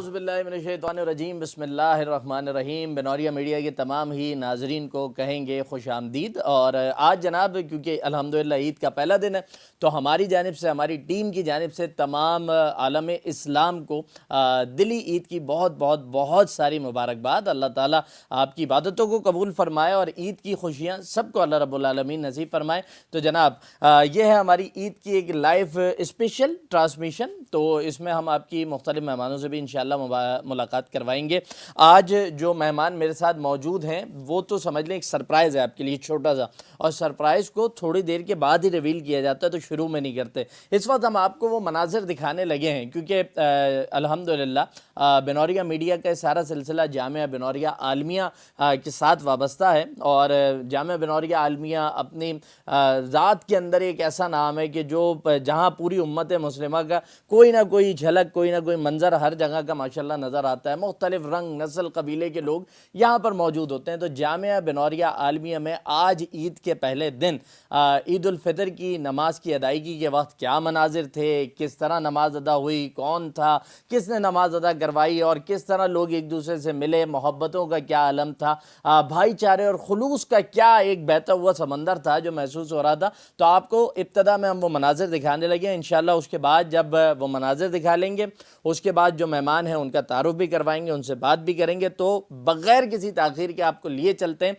اعوذ باللہ من الشیطان الرجیم بسم اللہ الرحمن الرحیم۔ بنوریا میڈیا کے تمام ہی ناظرین کو کہیں گے خوش آمدید۔ اور آج جناب کیونکہ الحمدللہ عید کا پہلا دن ہے تو ہماری جانب سے، ہماری ٹیم کی جانب سے تمام عالم اسلام کو دلی عید کی بہت بہت بہت ساری مبارکباد۔ اللہ تعالیٰ آپ کی عبادتوں کو قبول فرمائے اور عید کی خوشیاں سب کو اللہ رب العالمین نصیب فرمائے۔ تو جناب یہ ہے ہماری عید کی ایک لائیو اسپیشل ٹرانسمیشن، تو اس میں ہم آپ کی مختلف مہمانوں سے بھی انشاءاللہ ملاقات کروائیں گے۔ آج جو مہمان میرے ساتھ موجود ہیں وہ تو سمجھ لیں ایک سرپرائز ہے آپ کے لیے، چھوٹا سا، اور سرپرائز کو تھوڑی دیر کے بعد ہی ریویل کیا جاتا ہے تو شروع میں نہیں کرتے۔ اس وقت ہم آپ کو وہ مناظر دکھانے لگے ہیں کیونکہ الحمدللہ بنوریا میڈیا کا سارا سلسلہ جامعہ بنوریا عالمیہ کے ساتھ وابستہ ہے، اور جامعہ بنوریا عالمیہ اپنی ذات کے اندر ایک ایسا نام ہے کہ جو جہاں پوری امت مسلمہ کا کوئی نہ کوئی جھلک، کوئی نہ کوئی منظر ہر جگہ کا ماشاءاللہ نظر آتا ہے۔ مختلف رنگ، نسل، قبیلے کے لوگ یہاں پر موجود ہوتے ہیں۔ تو جامعہ بنوریا عالمیہ میں آج عید کے پہلے دن عید الفطر کی نماز کی ادائیگی کے وقت کیا مناظر تھے، کس طرح نماز ادا ہوئی، کون تھا، کس نے نماز ادا کروائی، اور کس طرح لوگ ایک دوسرے سے ملے، محبتوں کا کیا عالم تھا، بھائی چارے اور خلوص کا کیا ایک بہتا ہوا سمندر تھا جو محسوس ہو رہا تھا۔ تو آپ کو ابتدا میں ہم وہ مناظر دکھانے لگے ہیں، انشاءاللہ اس کے بعد جب وہ مناظر دکھا لیں گے اس کے بعد جو مہمان ہیں ان کا تعارف بھی کروائیں گے، ان سے بات بھی کریں گے۔ تو بغیر کسی تاخیر کے آپ کو لیے چلتے ہیں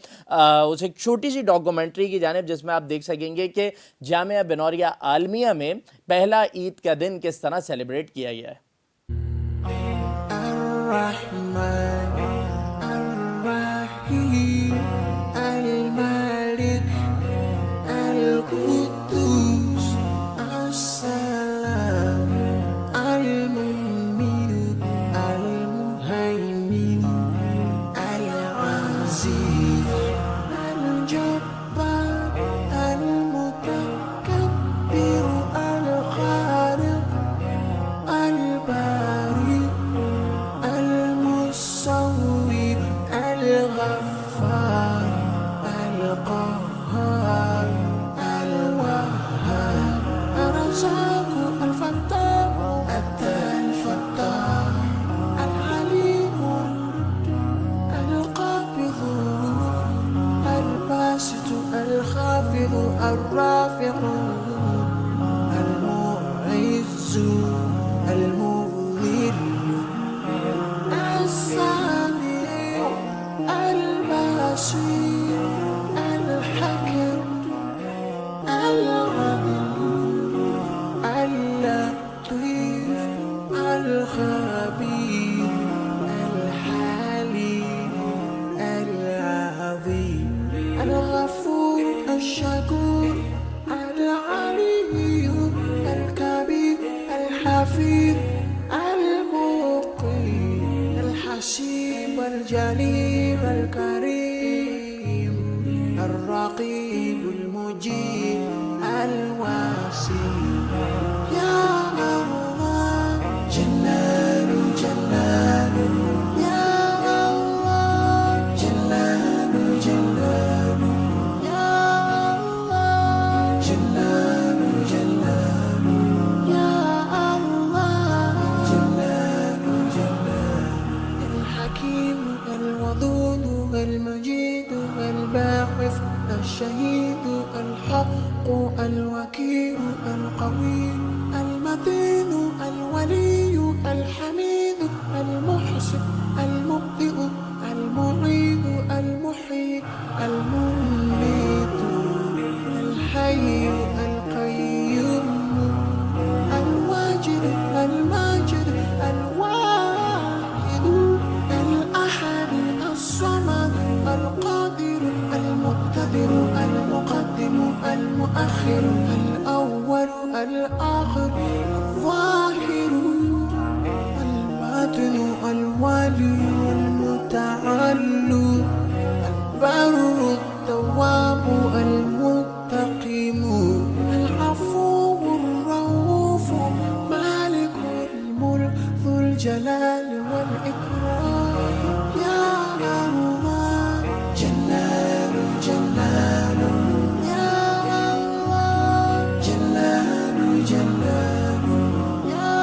اس ایک چھوٹی سی ڈاکومنٹری کی جانب، جس میں آپ دیکھ سکیں گے کہ جامعہ بنوریا عالمیہ میں پہلا عید کا دن کس طرح سیلیبریٹ کیا گیا ہے۔ الرافع المعز المذل السميع البصير الحكيم الغني اللطيف الخبير الحليم العظيم الغفور الشكور العلي الكبير الحفيظ المقيم الحسيب الجليل الكريم الرقيب المجيب الواسع يا الله جلال جلال يا الله جلال جلال المجيد الباعث الشهيد الحق الوكيل القوي المتين الولي الحميد المحسن المبدئ المعيد المحيي المميت الحي القيوم الواجد الماجد الواحد الأحد الصمد القادر المقتدر المقدم المؤخر الأول الآخر الظاهر الباطن الوالي المتعال البر التواب المنتقم العفو الرؤوف مالك الملك ذو الجلال والإكرام يا الله جلال جلال يا الله جلال جلال يا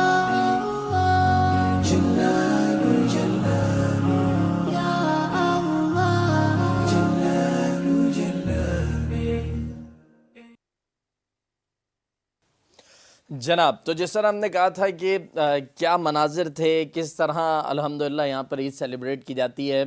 الله جلال جناب، تو جس طرح ہم نے کہا تھا کہ کیا مناظر تھے، کس طرح الحمدللہ یہاں پر عید سیلیبریٹ کی جاتی ہے،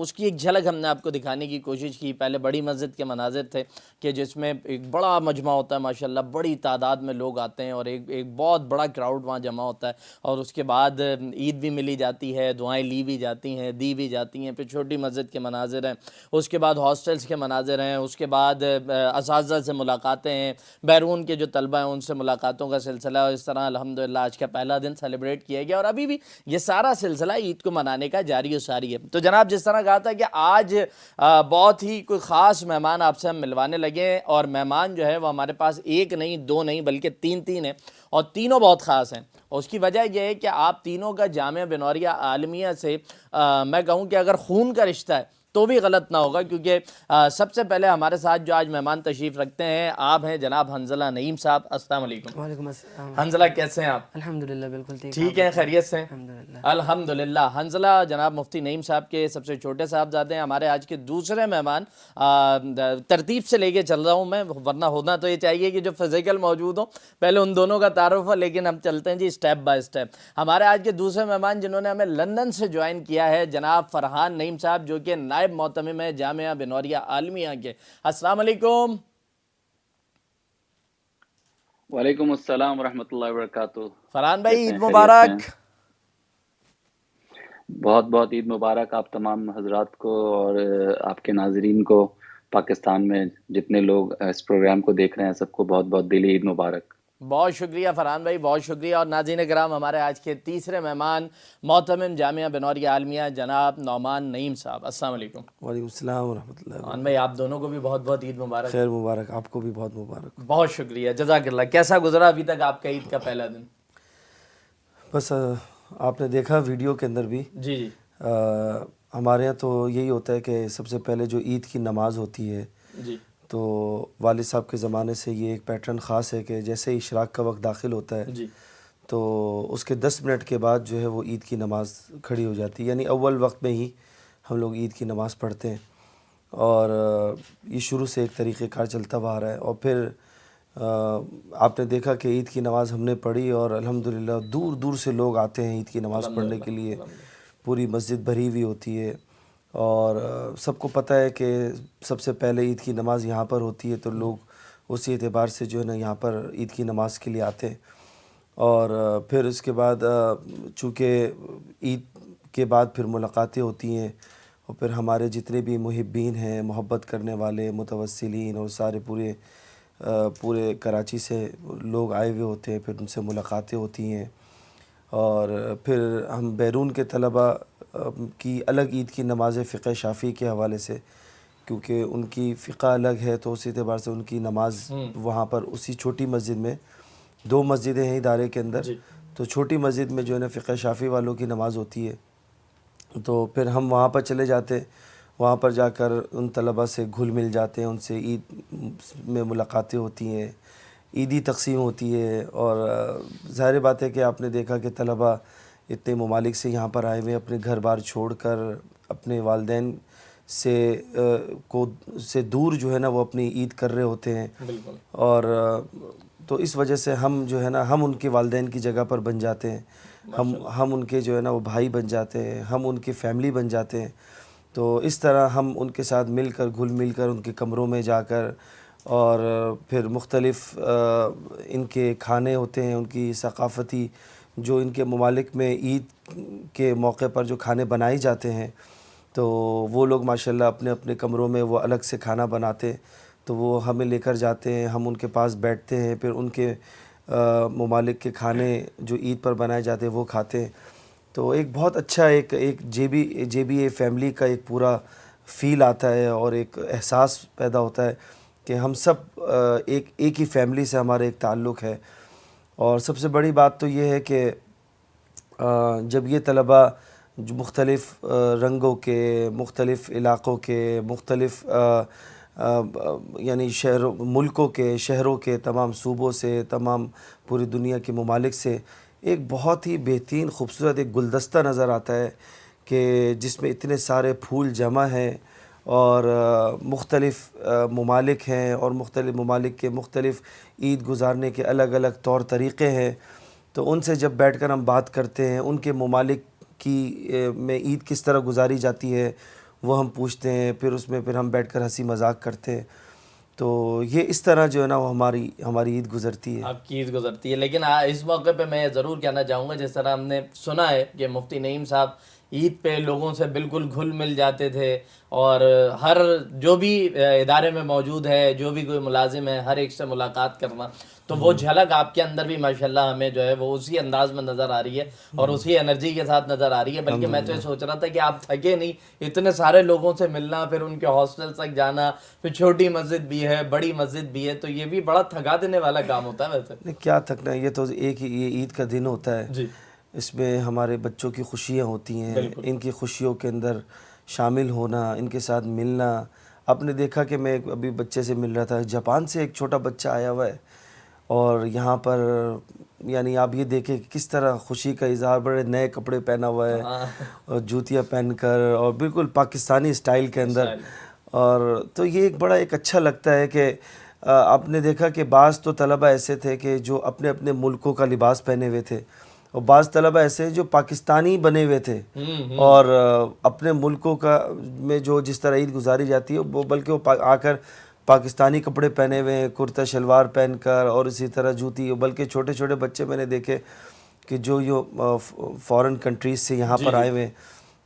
اس کی ایک جھلک ہم نے آپ کو دکھانے کی کوشش کی۔ پہلے بڑی مسجد کے مناظر تھے کہ جس میں ایک بڑا مجمع ہوتا ہے، ماشاءاللہ بڑی تعداد میں لوگ آتے ہیں اور ایک بہت بڑا کراؤڈ وہاں جمع ہوتا ہے، اور اس کے بعد عید بھی ملی جاتی ہے، دعائیں لی بھی جاتی ہیں، دی بھی جاتی ہیں۔ پھر چھوٹی مسجد کے مناظر ہیں، اس کے بعد ہاسٹلس کے مناظر ہیں، اس کے بعد اساتذہ سے ملاقاتیں ہیں، بیرون کے جو طلبہ ہیں ان سے ملاقاتوں کا سلسلہ، اور اس طرح الحمدللہ آج کا پہلا دن سیلیبریٹ کیا گیا، اور ابھی بھی یہ سارا سلسلہ عید کو منانے کا جاری و ساری ہے۔ تو جناب، جس طرح کہا تھا کہ آج بہت ہی کوئی خاص مہمان آپ سے ہم ملوانے لگے ہیں، اور مہمان جو ہے وہ ہمارے پاس ایک نہیں، دو نہیں، بلکہ تین ہیں، اور تینوں بہت خاص ہیں۔ اور اس کی وجہ یہ ہے کہ آپ تینوں کا جامعہ بنوریہ عالمیہ سے میں کہوں کہ اگر خون کا رشتہ ہے تو بھی غلط نہ ہوگا، کیونکہ سب سے پہلے ہمارے ساتھ جو آج مہمان تشریف رکھتے ہیں آپ ہیں جناب حنظلہ نعیم صاحب۔ السلام علیکم۔ وعلیکم السلام۔ حنظلہ کیسے ہیں آپ؟ الحمدللہ بالکل ٹھیک ہیں، خیریت سے؟ الحمدللہ۔ الحمدللہ۔ حنظلہ جناب مفتی نعیم صاحب کے سب سے چھوٹے صاحبزادے ہیں، ہمارے آج کے دوسرے مہمان۔ ترتیب سے لے کے چل رہا ہوں میں، ورنہ ہونا تو یہ چاہیے کہ جو فزیکل موجود ہوں پہلے ان دونوں کا تعارف ہو، لیکن ہم چلتے ہیں جی اسٹیپ بائی اسٹیپ۔ ہمارے آج کے دوسرے مہمان جنہوں نے ہمیں لندن سے جوائن کیا ہے، جناب فرحان نعیم صاحب، جو کہ نائب معتمم ہے جامعہ بنوریہ عالمیہ کے۔ السلام علیکم۔ وعلیکم السلام ورحمۃ اللہ وبرکاتہ۔ فرحان بھائی، کیسے عید ہیں؟ خیریت مبارک۔ سے ہیں؟ بہت بہت عید مبارک آپ تمام حضرات کو اور آپ کے ناظرین کو، پاکستان میں جتنے لوگ اس پروگرام کو دیکھ رہے ہیں سب کو بہت بہت دلی عید مبارک۔ بہت شکریہ فرحان بھائی، بہت شکریہ۔ اور ناظرین کرام، ہمارے آج کے تیسرے مہمان معتمم جامعہ بنوریہ عالمیہ جناب نعمان نعیم صاحب۔ السلام علیکم۔ وعلیکم السلام ورحمۃ اللہ۔ نعمان بھائی، آپ دونوں کو بھی بہت بہت عید مبارک۔ خیر مبارک، آپ کو بھی بہت مبارک۔ بہت شکریہ، جزاک اللہ۔ کیسا گزرا ابھی تک آپ کا عید کا پہلا دن؟ بس آپ نے دیکھا ویڈیو کے اندر بھی، جی جی ہمارے یہاں تو یہی ہوتا ہے کہ سب سے پہلے جو عید کی نماز ہوتی ہے جی تو والد صاحب کے زمانے سے یہ ایک پیٹرن خاص ہے کہ جیسے ہی اشراق کا وقت داخل ہوتا ہے جی تو اس کے 10 منٹ کے بعد جو ہے وہ عید کی نماز کھڑی ہو جاتی ہے، یعنی اول وقت میں ہی ہم لوگ عید کی نماز پڑھتے ہیں، اور یہ شروع سے ایک طریقہ کار چلتا ہوا آ رہا ہے۔ اور پھر آپ نے دیکھا کہ عید کی نماز ہم نے پڑھی، اور الحمدللہ دور دور سے لوگ آتے ہیں عید کی نماز پڑھنے کے لیے، پوری مسجد بھری ہوئی ہوتی ہے، اور سب کو پتہ ہے کہ سب سے پہلے عید کی نماز یہاں پر ہوتی ہے، تو لوگ اسی اعتبار سے جو ہے نا یہاں پر عید کی نماز کے لیے آتے ہیں۔ اور پھر اس کے بعد چونکہ عید کے بعد پھر ملاقاتیں ہوتی ہیں، اور پھر ہمارے جتنے بھی محبین ہیں، محبت کرنے والے متوسلین، اور سارے پورے کراچی سے لوگ آئے ہوئے ہوتے ہیں، پھر ان سے ملاقاتیں ہوتی ہیں۔ اور پھر ہم بیرون کے طلباء کی الگ عید کی نماز فقہ شافعی کے حوالے سے، کیونکہ ان کی فقہ الگ ہے، تو اسی اعتبار سے ان کی نماز وہاں پر اسی چھوٹی مسجد میں، 2 مسجدیں ہیں ادارے کے اندر، تو چھوٹی مسجد میں جو ہے نا فقہ شافعی والوں کی نماز ہوتی ہے، تو پھر ہم وہاں پر چلے جاتے، وہاں پر جا کر ان طلباء سے گھل مل جاتے ہیں، ان سے عید میں ملاقاتیں ہوتی ہیں، عیدی تقسیم ہوتی ہے۔ اور ظاہر بات ہے کہ آپ نے دیکھا کہ طلباء اتنے ممالک سے یہاں پر آئے ہوئے اپنے گھر بار چھوڑ کر، اپنے والدین سے دور جو ہے نا وہ اپنی عید کر رہے ہوتے ہیں، بالکل۔ اور تو اس وجہ سے ہم جو ہے نا ہم ان کے والدین کی جگہ پر بن جاتے ہیں، ہم ان کے جو ہے نا وہ بھائی بن جاتے ہیں، ہم ان کی فیملی بن جاتے ہیں۔ تو اس طرح ہم ان کے ساتھ مل کر، گھل مل کر، ان کے کمروں میں جا کر، اور پھر مختلف ان کے کھانے ہوتے ہیں، ان کی ثقافتی جو ان کے ممالک میں عید کے موقع پر جو کھانے بنائے جاتے ہیں، تو وہ لوگ ماشاءاللہ اپنے اپنے کمروں میں وہ الگ سے کھانا بناتے، تو وہ ہمیں لے کر جاتے ہیں، ہم ان کے پاس بیٹھتے ہیں، پھر ان کے ممالک کے کھانے جو عید پر بنائے جاتے ہیں وہ کھاتے ہیں۔ تو ایک بہت اچھا ایک جے بی اے فیملی کا ایک پورا فیل آتا ہے، اور ایک احساس پیدا ہوتا ہے کہ ہم سب ایک ہی فیملی سے ہمارا ایک تعلق ہے۔ اور سب سے بڑی بات تو یہ ہے کہ جب یہ طلباء جو مختلف رنگوں کے، مختلف علاقوں کے، مختلف یعنی ملکوں کے، شہروں کے، تمام صوبوں سے، تمام پوری دنیا کے ممالک سے ایک بہت ہی بہترین خوبصورت ایک گلدستہ نظر آتا ہے کہ جس میں اتنے سارے پھول جمع ہیں، اور مختلف ممالک ہیں اور مختلف ممالک کے مختلف عید گزارنے کے الگ الگ طور طریقے ہیں. تو ان سے جب بیٹھ کر ہم بات کرتے ہیں ان کے ممالک کی میں عید کس طرح گزاری جاتی ہے وہ ہم پوچھتے ہیں, پھر اس میں پھر ہم بیٹھ کر ہنسی مذاق کرتے ہیں. تو یہ اس طرح جو ہے نا وہ ہماری عید گزرتی ہے. آپ کی عید گزرتی ہے. لیکن اس موقع پہ میں ضرور کہنا چاہوں گا, جس طرح ہم نے سنا ہے کہ مفتی نعیم صاحب عید پہ لوگوں سے بالکل گھل مل جاتے تھے, اور ہر جو بھی ادارے میں موجود ہے, جو بھی کوئی ملازم ہے, ہر ایک سے ملاقات کرنا, تو وہ جھلک آپ کے اندر بھی ماشاءاللہ ہمیں جو ہے وہ اسی انداز میں نظر آ رہی ہے اور اسی انرجی کے ساتھ نظر آ رہی ہے. بلکہ میں تو یہ سوچ رہا تھا کہ آپ تھکے نہیں, اتنے سارے لوگوں سے ملنا, پھر ان کے ہاسٹل تک جانا, پھر چھوٹی مسجد بھی ہے, بڑی مسجد بھی ہے, تو یہ بھی بڑا تھکا دینے والا کام ہوتا ہے. ویسے نہیں کیا تھکنا, یہ تو ایک ہی یہ عید کا دن ہوتا ہے. جی اس میں ہمارے بچوں کی خوشیاں ہوتی ہیں, ان کی خوشیوں کے اندر شامل ہونا, ان کے ساتھ ملنا. آپ نے دیکھا کہ میں ابھی بچے سے مل رہا تھا, جاپان سے ایک چھوٹا بچہ آیا ہوا ہے, اور یہاں پر یعنی آپ یہ دیکھیں کہ کس طرح خوشی کا اظہار, بڑے نئے کپڑے پہنا ہوا ہے اور جوتیاں پہن کر, اور بالکل پاکستانی اسٹائل کے اندر. اور تو یہ ایک بڑا ایک اچھا لگتا ہے کہ آپ نے دیکھا کہ بعض تو طلبہ ایسے تھے کہ جو اپنے اپنے ملکوں کا لباس پہنے ہوئے تھے, اور بعض طلبہ ایسے جو پاکستانی بنے ہوئے تھے, اور اپنے ملکوں کا میں جو جس طرح عید گزاری جاتی ہے وہ بلکہ وہ آ کر پاکستانی کپڑے پہنے ہوئے ہیں, کرتا شلوار پہن کر, اور اسی طرح جوتی. بلکہ چھوٹے چھوٹے بچے میں نے دیکھے کہ جو فارن کنٹریز سے یہاں پر آئے ہوئے,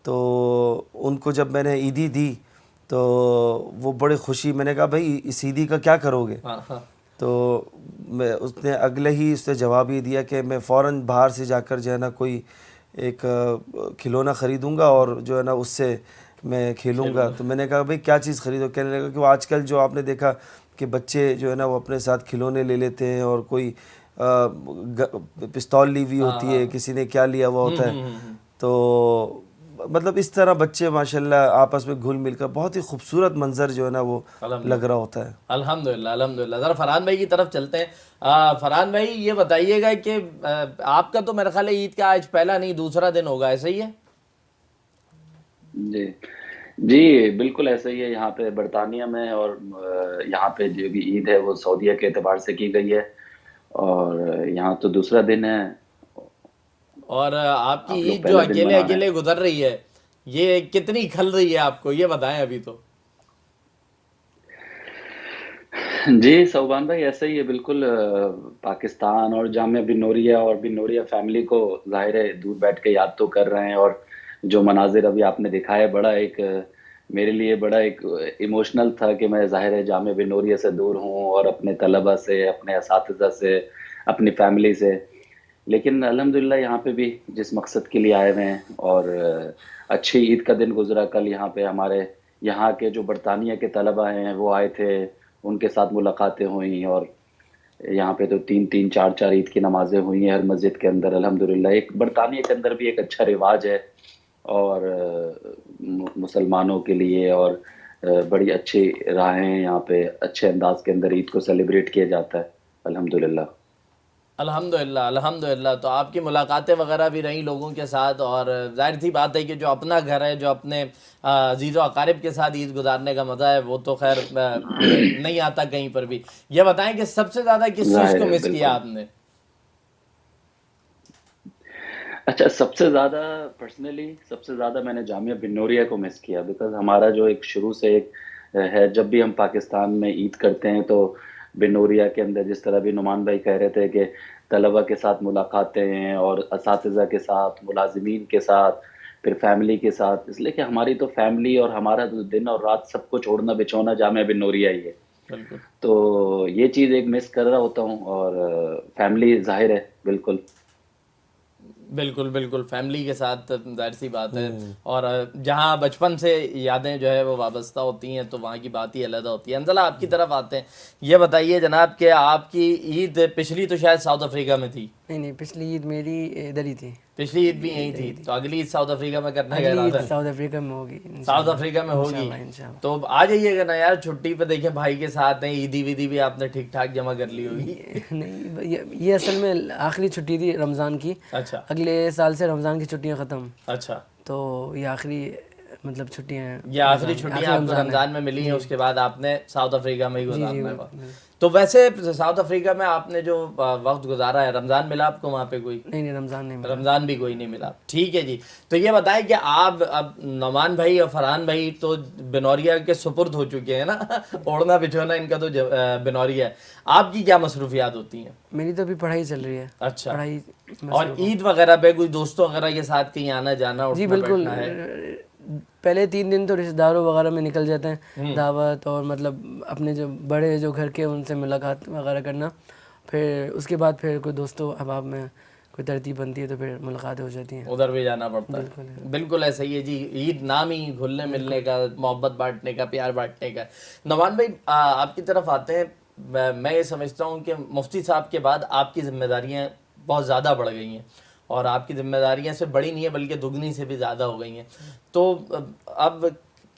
تو ان کو جب میں نے عیدی دی تو وہ بڑے خوشی, میں نے کہا بھائی اس عیدی کا کیا کرو گے؟ تو اس نے اگلے ہی اس نے جواب یہ دیا کہ میں فوراً باہر سے جا کر جو ہے نا کوئی ایک کھلونا خریدوں گا اور جو ہے نا اس سے میں کھیلوں گا. تو میں نے کہا بھائی کیا چیز خریدو؟ کہنے لگا کہ وہ آج کل جو آپ نے دیکھا کہ بچے جو ہے نا وہ اپنے ساتھ کھلونے لے لیتے ہیں, اور کوئی پستول لی ہوئی ہوتی ہے, کسی نے کیا لیا ہوا ہوتا ہے. تو مطلب اس طرح بچے ماشاءاللہ آپس میں گھل مل کر بہت ہی خوبصورت منظر جو ہے نا وہ لگ رہا ہوتا ہے. الحمدللہ الحمدللہ. ذرا فرحان بھائی کی طرف چلتے ہیں. فرحان بھائی یہ بتائیے گا کہ آپ کا تو میرا خیال ہے عید کا آج پہلا نہیں دوسرا دن ہوگا, ایسا ہی ہے؟ جی جی بالکل ایسا ہی ہے یہاں پہ برطانیہ میں, اور یہاں پہ جو بھی عید ہے وہ سعودیہ کے اعتبار سے کی گئی ہے, اور یہاں تو دوسرا دن ہے. اور آپ کی عید جو اکیلے اکیلے گزر رہی ہے, یہ کتنی کھل رہی ہے آپ کو, یہ بتائیں ابھی تو. جی صوبان بھائی ایسا ہی ہے بالکل. پاکستان اور جامعہ بن نوریہ اور بن نوریہ فیملی کو ظاہر ہے دور بیٹھ کے یاد تو کر رہے ہیں, اور جو مناظر ابھی آپ نے دکھایا بڑا ایک میرے لیے بڑا ایک ایموشنل تھا کہ میں ظاہر ہے جامعہ بن نوریہ سے دور ہوں, اور اپنے طلبہ سے, اپنے اساتذہ سے, اپنی فیملی سے. لیکن الحمدللہ یہاں پہ بھی جس مقصد کے لیے آئے ہوئے ہیں, اور اچھی عید کا دن گزرا کل. یہاں پہ ہمارے یہاں کے جو برطانیہ کے طلبہ ہیں وہ آئے تھے, ان کے ساتھ ملاقاتیں ہوئیں, اور یہاں پہ تو 3-4 عید کی نمازیں ہوئی ہیں ہر مسجد کے اندر الحمدللہ. ایک برطانیہ کے اندر بھی ایک اچھا رواج ہے اور مسلمانوں کے لیے, اور بڑی اچھی راہیں ہیں یہاں پہ, اچھے انداز کے اندر عید کو سیلیبریٹ کیا جاتا ہے الحمدللہ. الحمدللہ الحمدللہ. تو آپ کی ملاقاتیں وغیرہ بھی رہیں لوگوں کے ساتھ, اور ظاہر سی بات ہے کہ جو اپنا گھر ہے, جو اپنے عزیز و اقارب کے ساتھ عید گزارنے کا مزہ ہے وہ تو خیر نہیں آتا کہیں پر بھی. یہ بتائیں کہ سب سے زیادہ کس چیز کو مس کیا آپ نے؟ اچھا, سب سے زیادہ پرسنلی سب سے زیادہ میں نے جامعہ بن نوریہ کو مس کیا, بیکاز ہمارا جو ایک شروع سے ایک ہے, جب بھی ہم پاکستان میں عید کرتے ہیں تو بن نوریہ کے اندر جس طرح بھی نعمان بھائی کہہ رہے تھے کہ طلبہ کے ساتھ ملاقاتیں ہیں, اور اساتذہ کے ساتھ, ملازمین کے ساتھ, پھر فیملی کے ساتھ, اس لیے کہ ہماری تو فیملی اور ہمارا دن اور رات سب کو چھوڑنا بچونا جامعہ بن نوریہ ہی ہے. تو یہ چیز ایک مس کر رہا ہوتا ہوں, اور فیملی ظاہر ہے بالکل بالکل بالکل فیملی کے ساتھ ظاہر سی بات ہے, اور جہاں بچپن سے یادیں جو ہے وہ وابستہ ہوتی ہیں تو وہاں کی بات ہی علیحدہ ہوتی ہے. انزلہ آپ کی طرف آتے ہیں, یہ بتائیے جناب کہ آپ کی عید پچھلی تو شاید ساؤتھ افریقہ میں تھی. نہیں پچھلی عید میری ادھر ہی تھی. پچھلی عید بھی یہی تھی, تو اگلی عید ساؤتھ افریقہ میں کرنا ہے. ساؤتھ افریقہ میں ہوگی, ساؤتھ افریقہ میں ہوگی, تو آ جائیے گا نا یار چھٹی پہ. دیکھیں بھائی کے ساتھ ہیں, عیدی ویدی بھی آپ نے ٹھیک ٹھاک جمع کر لی ہوگی. نہیں یہ اصل میں آخری چھٹی تھی رمضان کی. اچھا, اگلے سال سے رمضان کی چھٹیاں ختم. اچھا, تو یہ آخری مطلب چھٹیاں ہیں. یہ آخری چھٹیاں آپ کو رمضان میں ملی ہیں, اس کے بعد آپ نے ساؤتھ افریقہ میں ہی گزارنا ہے. تو ویسے ساؤتھ افریقہ میں آپ نے جو وقت گزارا ہے, رمضان ملا آپ کو وہاں پہ کوئی؟ نہیں رمضان نہیں ملا. رمضان بھی کوئی نہیں ملا. ٹھیک ہے جی. تو یہ بتائیں کہ آپ اب نعمان بھائی اور فرحان بھائی تو بنوریا کے سپرد ہو چکے ہیں نا, اوڑھنا بچھونا ان کا تو بنوریا ہے. آپ کی کیا مصروفیات ہوتی ہیں؟ میری تو ابھی پڑھائی چل رہی ہے. اچھا. پڑھائی. اور عید وغیرہ پہ کوئی دوستوں وغیرہ کے ساتھ کہیں آنا جانا جی اٹھنا بالکل. بیٹھنا ہے؟ پہلے 3 دن تو رشتہ داروں وغیرہ میں نکل جاتے ہیں, دعوت اور مطلب اپنے جو بڑے جو گھر کے ان سے ملاقات وغیرہ کرنا. پھر اس کے بعد پھر کوئی دوستوں احباب میں کوئی ترتیب بنتی ہے تو پھر ملاقاتیں ہو جاتی ہیں, ادھر بھی جانا پڑتا ہے. بالکل ایسا ہی ہے جی. عید نام ہی گھلنے ملنے کا, محبت بانٹنے کا, پیار بانٹنے کا. نعمان بھائی آپ کی طرف آتے ہیں. میں یہ سمجھتا ہوں کہ مفتی صاحب کے بعد آپ کی ذمہ داریاں بہت زیادہ بڑھ گئی ہیں, اور آپ کی ذمہ داریاں سے بڑی نہیں ہیں بلکہ دگنی سے بھی زیادہ ہو گئی ہیں. تو اب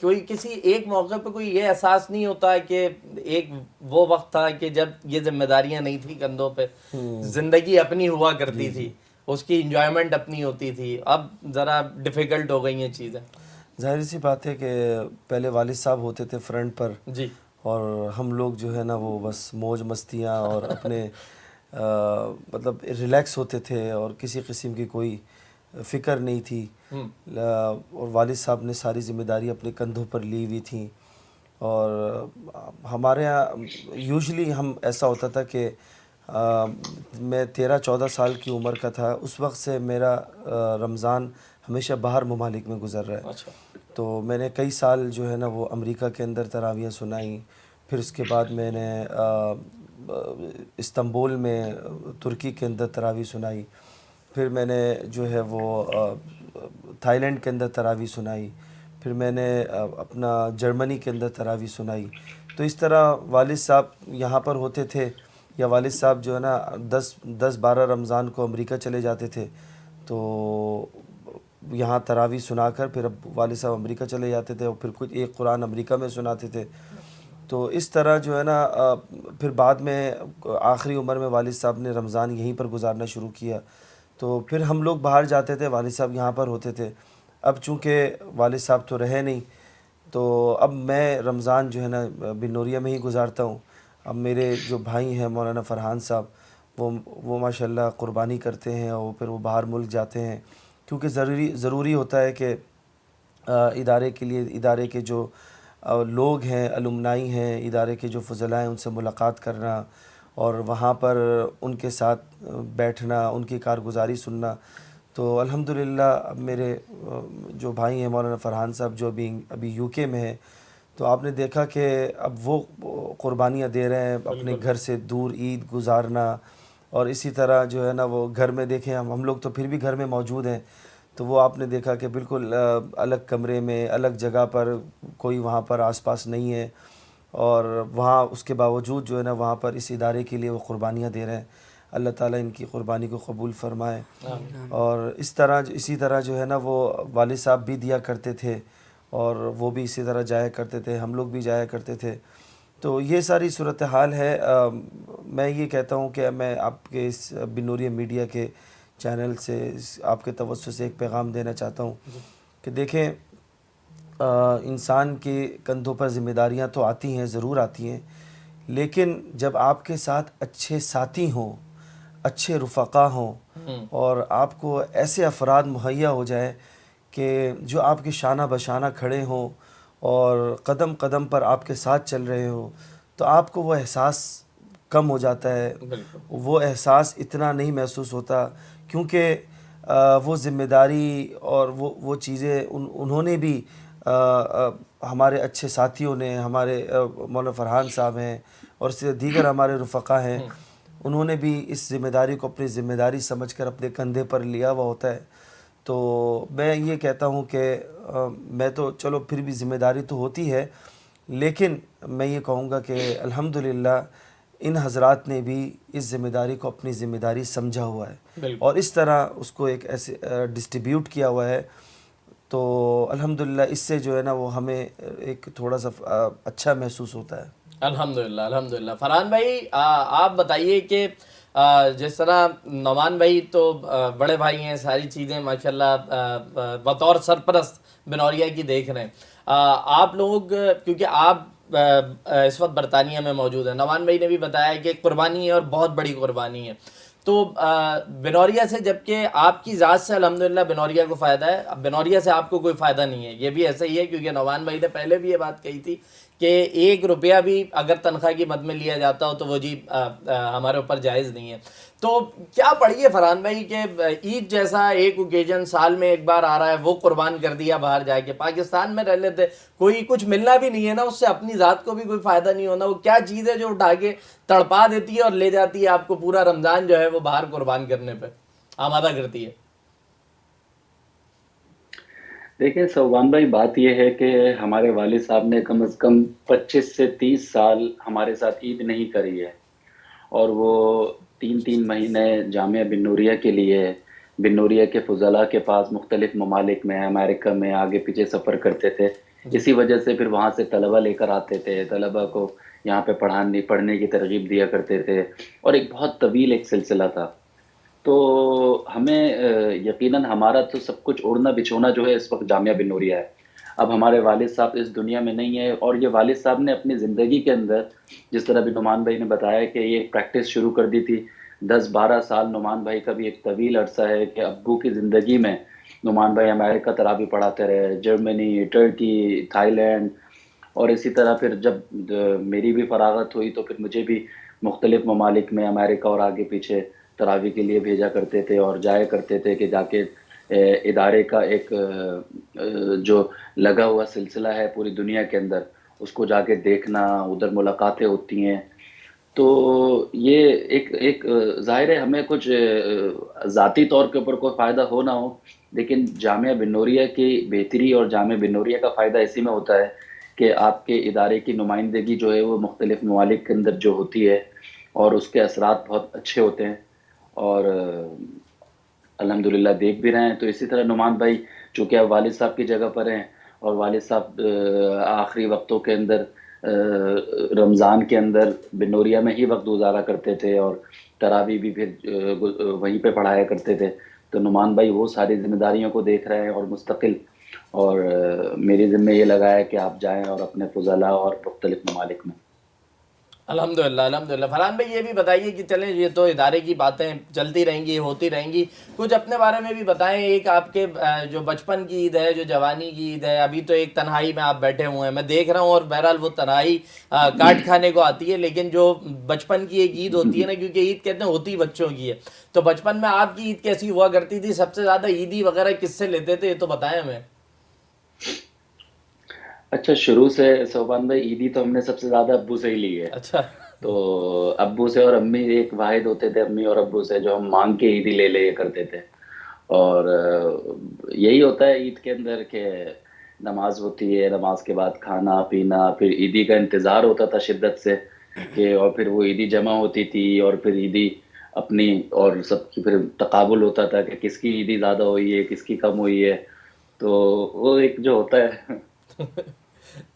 کوئی کسی ایک موقع پہ کوئی یہ احساس نہیں ہوتا ہے کہ ایک وہ وقت تھا کہ جب یہ ذمہ داریاں نہیں تھیں کندھوں پہ, زندگی اپنی ہوا کرتی تھی, اس کی انجوائمنٹ اپنی ہوتی تھی, اب ذرا ڈیفیکلٹ ہو گئی ہیں چیزیں؟ ظاہر سی بات ہے کہ پہلے والد صاحب ہوتے تھے فرنٹ پر جی, اور ہم لوگ جو ہے نا وہ بس موج مستیاں اور اپنے مطلب ریلیکس ہوتے تھے اور کسی قسم کی کوئی فکر نہیں تھی. اور والد صاحب نے ساری ذمہ داری اپنے کندھوں پر لی ہوئی تھیں. اور ہمارے یہاں یوزلی ہم ایسا ہوتا تھا کہ میں 13-14 سال کی عمر کا تھا, اس وقت سے میرا رمضان ہمیشہ باہر ممالک میں گزر رہا ہے. تو میں نے کئی سال جو ہے نا وہ امریکہ کے اندر تراویح سنائیں. پھر اس کے بعد میں نے استنبول میں ترکی کے اندر تراویح سنائی. پھر میں نے جو ہے وہ تھائی لینڈ کے اندر تراویح سنائی. پھر میں نے اپنا جرمنی کے اندر تراویح سنائی. تو اس طرح والد صاحب یہاں پر ہوتے تھے, یا والد صاحب جو ہے نا 10-12 رمضان کو امریکہ چلے جاتے تھے, تو یہاں تراویح سنا کر پھر اب والد صاحب امریکہ چلے جاتے تھے اور پھر کچھ ایک قرآن امریکہ میں سناتے تھے. تو اس طرح جو ہے نا پھر بعد میں آخری عمر میں والد صاحب نے رمضان یہیں پر گزارنا شروع کیا. تو پھر ہم لوگ باہر جاتے تھے, والد صاحب یہاں پر ہوتے تھے. اب چونکہ والد صاحب تو رہے نہیں, تو اب میں رمضان جو ہے نا بنوریا میں ہی گزارتا ہوں. اب میرے جو بھائی ہیں مولانا فرحان صاحب وہ ماشاءاللہ قربانی کرتے ہیں اور پھر وہ باہر ملک جاتے ہیں, کیونکہ ضروری ہوتا ہے کہ ادارے کے لیے ادارے کے جو لوگ ہیں, الومنائی ہیں ادارے کے جو فضلاء ہیں, ان سے ملاقات کرنا اور وہاں پر ان کے ساتھ بیٹھنا, ان کی کارگزاری سننا. تو الحمدللہ اب میرے جو بھائی ہیں مولانا فرحان صاحب جو ابھی یو کے میں ہیں, تو آپ نے دیکھا کہ اب وہ قربانیاں دے رہے ہیں اپنے گھر سے دور عید گزارنا. اور اسی طرح جو ہے نا وہ گھر میں دیکھیں ہم لوگ تو پھر بھی گھر میں موجود ہیں, تو وہ آپ نے دیکھا کہ بالکل الگ کمرے میں الگ جگہ پر, کوئی وہاں پر آس پاس نہیں ہے, اور وہاں اس کے باوجود جو ہے نا وہاں پر اس ادارے کے لیے وہ قربانیاں دے رہے ہیں. اللہ تعالیٰ ان کی قربانی کو قبول فرمائے. اور اسی طرح جو ہے نا وہ والد صاحب بھی دیا کرتے تھے اور وہ بھی اسی طرح جایا کرتے تھے, ہم لوگ بھی جایا کرتے تھے. تو یہ ساری صورتحال ہے. میں یہ کہتا ہوں کہ میں آپ کے اس بنوریا میڈیا کے چینل سے آپ کے توسط سے ایک پیغام دینا چاہتا ہوں کہ دیکھیں, انسان کے کندھوں پر ذمہ داریاں تو آتی ہیں, ضرور آتی ہیں, لیکن جب آپ کے ساتھ اچھے ساتھی ہوں, اچھے رفقا ہوں, اور آپ کو ایسے افراد مہیا ہو جائے کہ جو آپ کے شانہ بشانہ کھڑے ہوں اور قدم قدم پر آپ کے ساتھ چل رہے ہوں, تو آپ کو وہ احساس کم ہو جاتا ہے. وہ احساس اتنا نہیں محسوس ہوتا, کیونکہ وہ ذمہ داری اور وہ چیزیں انہوں نے بھی, ہمارے اچھے ساتھیوں نے, ہمارے مولانا فرحان صاحب ہیں اور دیگر ہمارے رفقا ہیں, انہوں نے بھی اس ذمہ داری کو اپنی ذمہ داری سمجھ کر اپنے کندھے پر لیا ہوا ہوتا ہے. تو میں یہ کہتا ہوں کہ میں تو چلو پھر بھی ذمہ داری تو ہوتی ہے, لیکن میں یہ کہوں گا کہ الحمدللہ ان حضرات نے بھی اس ذمہ داری کو اپنی ذمہ داری سمجھا ہوا ہے اور اس طرح اس کو ایک ایسے ڈسٹریبیوٹ کیا ہوا ہے. تو الحمدللہ اس سے جو ہے نا وہ ہمیں ایک تھوڑا سا اچھا محسوس ہوتا ہے. الحمدللہ الحمدللہ. فرحان بھائی آپ بتائیے کہ جس طرح نعمان بھائی تو بڑے بھائی ہیں, ساری چیزیں ماشاءاللہ بطور سرپرست بنوریا کی دیکھ رہے ہیں. آپ لوگ کیونکہ آپ اس وقت برطانیہ میں موجود ہیں, نعمان بھائی نے بھی بتایا کہ ایک قربانی ہے اور بہت بڑی قربانی ہے, تو بنوریا سے, جبکہ آپ کی ذات سے الحمدللہ بنوریا کو فائدہ ہے, اب بنوریا سے آپ کو کوئی فائدہ نہیں ہے, یہ بھی ایسا ہی ہے, کیونکہ نعمان بھائی نے پہلے بھی یہ بات کہی تھی کہ 1 روپیہ بھی اگر تنخواہ کی مد میں لیا جاتا ہو تو وہ جی ہمارے اوپر جائز نہیں ہے. تو کیا پڑھی ہے فرحان بھائی کہ عید جیسا ایک اوکیجن سال میں ایک بار آ رہا ہے, وہ قربان کر دیا باہر جا کے, پاکستان میں رہ لیتے, کوئی کچھ ملنا بھی نہیں ہے نا, اس سے اپنی ذات کو بھی کوئی فائدہ نہیں ہونا, وہ کیا چیز ہے جو اٹھا کے تڑپا دیتی ہے اور لے جاتی ہے آپ کو پورا رمضان جو ہے وہ باہر قربان کرنے پہ آمادہ کرتی ہے؟ دیکھیں صوبان بھائی, بات یہ ہے کہ ہمارے والد صاحب نے کم از کم 25 سے 30 سال ہمارے ساتھ عید نہیں کری ہے, اور وہ 3 مہینے جامعہ بن نوریہ کے لیے بن نوریہ کے فضلاء کے پاس مختلف ممالک میں, امریکہ میں آگے پیچھے سفر کرتے تھے. اسی وجہ سے پھر وہاں سے طلبہ لے کر آتے تھے, طلبہ کو یہاں پہ پڑھنے کی ترغیب دیا کرتے تھے, اور ایک بہت طویل ایک سلسلہ تھا. تو ہمیں یقیناً ہمارا تو سب کچھ اوڑھنا بچھونا جو ہے اس وقت جامعہ بن نوریہ ہے. اب ہمارے والد صاحب اس دنیا میں نہیں ہے, اور یہ والد صاحب نے اپنی زندگی کے اندر, جس طرح بھی نعمان بھائی نے بتایا کہ یہ ایک پریکٹس شروع کر دی تھی, 10-12 سال نعمان بھائی کا بھی ایک طویل عرصہ ہے کہ ابو کی زندگی میں نعمان بھائی امریکہ تراویح پڑھاتے رہے, جرمنی, ٹرکی, تھائی لینڈ, اور اسی طرح پھر جب میری بھی فراغت ہوئی تو پھر مجھے بھی مختلف ممالک میں امریکہ اور آگے پیچھے تراویح کے لیے بھیجا کرتے تھے, اور جایا کرتے تھے کہ جا کے ادارے کا ایک جو لگا ہوا سلسلہ ہے پوری دنیا کے اندر, اس کو جا کے دیکھنا, ادھر ملاقاتیں ہوتی ہیں. تو یہ ایک ظاہر ہے ہمیں کچھ ذاتی طور کے اوپر کوئی فائدہ ہو نہ ہو, لیکن جامعہ بن نوریہ کی بہتری اور جامعہ بن نوریہ کا فائدہ اسی میں ہوتا ہے کہ آپ کے ادارے کی نمائندگی جو ہے وہ مختلف ممالک کے اندر جو ہوتی ہے, اور اس کے اثرات بہت اچھے ہوتے ہیں, اور الحمدللہ دیکھ بھی رہے ہیں. تو اسی طرح نعمان بھائی چونکہ اب والد صاحب کی جگہ پر ہیں, اور والد صاحب آخری وقتوں کے اندر رمضان کے اندر بن نوریہ میں ہی وقت گزارا کرتے تھے, اور تراویح بھی پھر وہیں پہ پڑھایا کرتے تھے. تو نعمان بھائی وہ ساری ذمہ داریوں کو دیکھ رہے ہیں اور مستقل, اور میری ذمہ یہ لگا ہے کہ آپ جائیں اور اپنے فضلاء اور مختلف ممالک میں. الحمدللہ الحمدللہ. فرحان بھائی یہ بھی بتائیے کہ چلیں یہ تو ادارے کی باتیں چلتی رہیں گی, ہوتی رہیں گی, کچھ اپنے بارے میں بھی بتائیں. ایک آپ کے جو بچپن کی عید ہے, جو جوانی کی عید ہے, ابھی تو ایک تنہائی میں آپ بیٹھے ہوئے ہیں, میں دیکھ رہا ہوں, اور بہرحال وہ تنہائی کاٹ کھانے کو آتی ہے, لیکن جو بچپن کی ایک عید ہوتی ہے نا, کیونکہ عید کہتے ہیں ہوتی بچوں کی ہے, تو بچپن میں آپ کی عید کیسی ہوا کرتی تھی, سب سے زیادہ عیدی وغیرہ کس سے لیتے تھے, یہ تو بتائیں ہمیں. اچھا, شروع سے صوبان بھائی عیدی تو ہم نے سب سے زیادہ ابو سے ہی لی ہے. اچھا, تو ابو سے اور امی ایک واحد ہوتے تھے, امی اور ابو سے, جو ہم مانگ کے عیدی لے لے کرتے تھے. اور یہی ہوتا ہے عید کے اندر کہ نماز ہوتی ہے, نماز کے بعد کھانا پینا, پھر عیدی کا انتظار ہوتا تھا شدت سے کہ, اور پھر وہ عیدی جمع ہوتی تھی, اور پھر عیدی اپنی اور سب کی پھر تقابل ہوتا تھا کہ کس کی عیدی زیادہ ہوئی ہے, کس کی کم ہوئی ہے. تو وہ ایک جو ہوتا ہے.